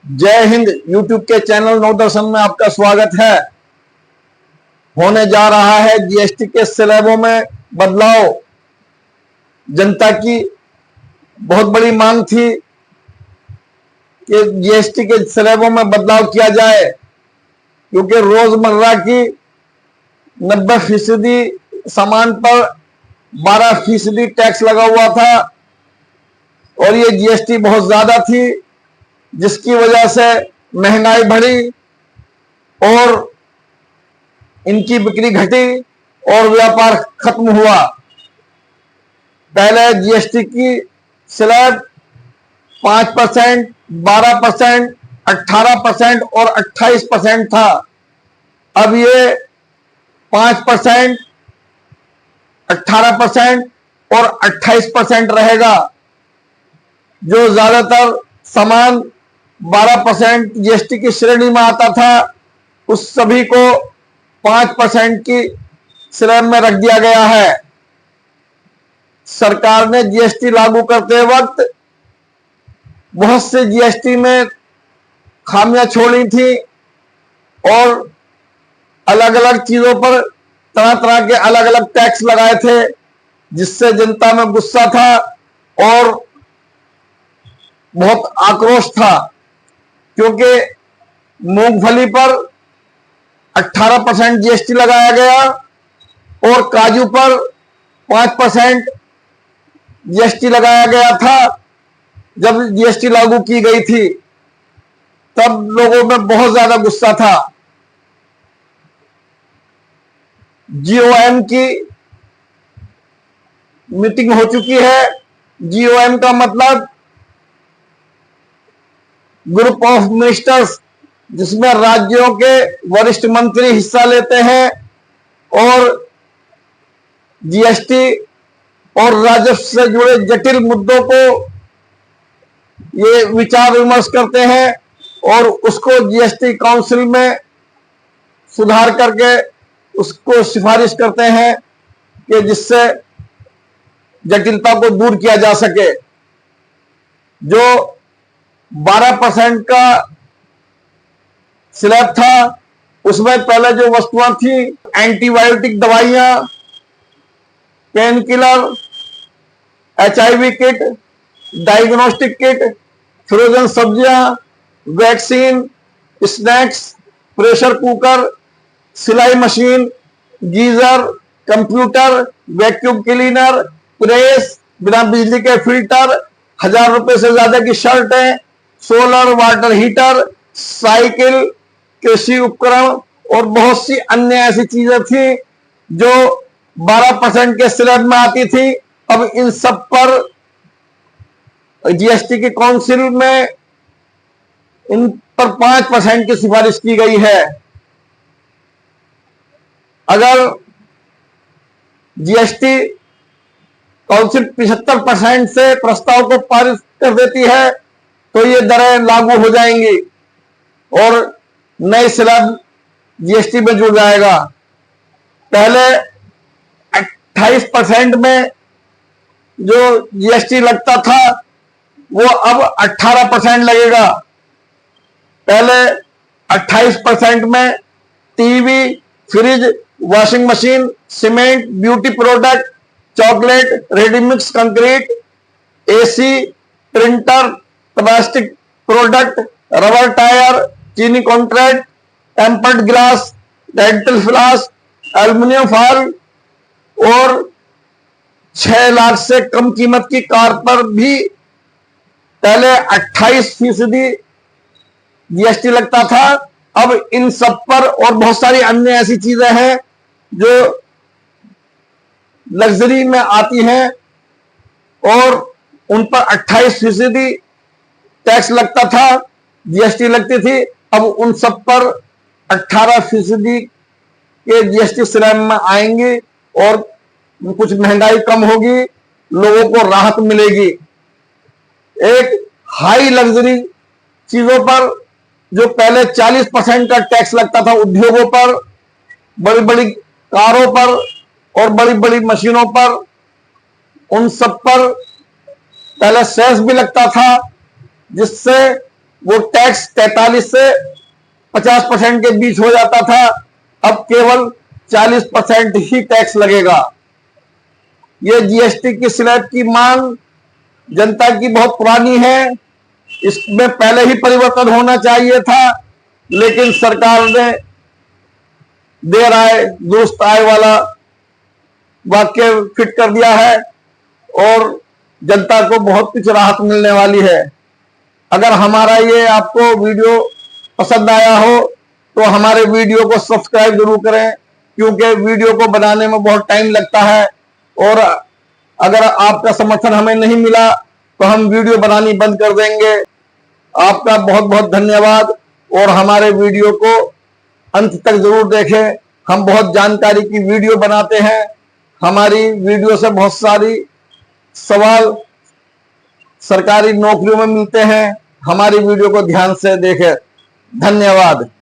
जय हिंद। यूट्यूब के चैनल नवदर्शन में आपका स्वागत है। होने जा रहा है जीएसटी के स्लैबों में बदलाव। जनता की बहुत बड़ी मांग थी कि जीएसटी के स्लैबों में बदलाव किया जाए, क्योंकि रोजमर्रा की 90% सामान पर 12% टैक्स लगा हुआ था और ये जीएसटी बहुत ज्यादा थी, जिसकी वजह से महंगाई बढ़ी और इनकी बिक्री घटी और व्यापार खत्म हुआ। पहले जीएसटी की स्लैब 5%, 12%, 18% और 28% था। अब ये 5%, 18% और 28% रहेगा। जो ज्यादातर सामान 12% जीएसटी की श्रेणी में आता था, उस सभी को 5% की स्लैब में रख दिया गया है। सरकार ने जीएसटी लागू करते वक्त बहुत से जीएसटी में खामियां छोड़ी थी और अलग अलग चीजों पर तरह तरह के अलग अलग टैक्स लगाए थे, जिससे जनता में गुस्सा था और बहुत आक्रोश था। क्योंकि मूंगफली पर 18% जीएसटी लगाया गया और काजू पर 5% जीएसटी लगाया गया था। जब जीएसटी लागू की गई थी तब लोगों में बहुत ज्यादा गुस्सा था। जीओएम की मीटिंग हो चुकी है। जीओएम का मतलब ग्रुप ऑफ मिनिस्टर्स, जिसमें राज्यों के वरिष्ठ मंत्री हिस्सा लेते हैं और जीएसटी और राजस्व से जुड़े जटिल मुद्दों को ये विचार विमर्श करते हैं और उसको जीएसटी काउंसिल में सुधार करके उसको सिफारिश करते हैं कि जिससे जटिलता को दूर किया जा सके। जो 12% का स्लैब था, उसमें पहले जो वस्तुएं थी, एंटीबायोटिक दवाइयां, pain killer, HIV kit, diagnostic kit, frozen सब्जियां, वैक्सीन, स्नैक्स, प्रेशर कुकर, सिलाई machine, geyser, computer, vacuum cleaner, press, बिना बिजली के फिल्टर, 1000 रुपए से ज्यादा की शर्टें, सोलर वाटर हीटर, साइकिल, कृषि उपकरण और बहुत सी अन्य ऐसी चीजें थी जो 12% के स्लैब में आती थी। अब इन सब पर जीएसटी की काउंसिल में इन पर 5% की सिफारिश की गई है। अगर जीएसटी काउंसिल 75% से प्रस्ताव को पारित कर देती है तो ये दरें लागू हो जाएंगी और नए स्लैब जीएसटी में जुड़ जाएगा। पहले 28% में जो जीएसटी लगता था वो अब 18% लगेगा। पहले 28% में TV, fridge, washing machine, cement, beauty product, chocolate, ready mix concrete, AC, printer, plastic product, rubber tyre, चीनी कॉन्ट्रैक्ट, टेम्पर्ड ग्लास, डेंटल फ्लास, एल्युमिनियम फॉयल और 6 लाख से कम कीमत की कार पर भी पहले 28% जीएसटी लगता था। अब इन सब पर और बहुत सारी अन्य ऐसी चीजें हैं जो लग्जरी में आती हैं और उन पर 28% टैक्स लगता था, जीएसटी लगती थी। अब उन सब पर 18% के जीएसटी स्लैब में आएंगे और कुछ महंगाई कम होगी, लोगों को राहत मिलेगी। एक हाई लग्जरी चीजों पर जो पहले 40% का टैक्स लगता था, उद्योगों पर, बड़ी बड़ी कारों पर और बड़ी बड़ी मशीनों पर, उन सब पर पहले सेस भी लगता था, जिससे वो टैक्स 43 से 50% के बीच हो जाता था, अब केवल 40% ही टैक्स लगेगा। ये जीएसटी की स्लैब की मांग जनता की बहुत पुरानी है, इसमें पहले ही परिवर्तन होना चाहिए था, लेकिन सरकार ने देर आए दुरुस्त आए वाला वाक्य फिट कर दिया है और जनता को बहुत कुछ राहत मिलने वाली है। अगर हमारा ये आपको वीडियो पसंद आया हो तो हमारे वीडियो को सब्सक्राइब जरूर करें, क्योंकि वीडियो को बनाने में बहुत टाइम लगता है और अगर आपका समर्थन हमें नहीं मिला तो हम वीडियो बनानी बंद कर देंगे। आपका बहुत बहुत धन्यवाद और हमारे वीडियो को अंत तक जरूर देखें। हम बहुत जानकारी की वीडियो बनाते हैं, हमारी वीडियो से बहुत सारी सवाल सरकारी नौकरियों में मिलते हैं। हमारी वीडियो को ध्यान से देखें। धन्यवाद।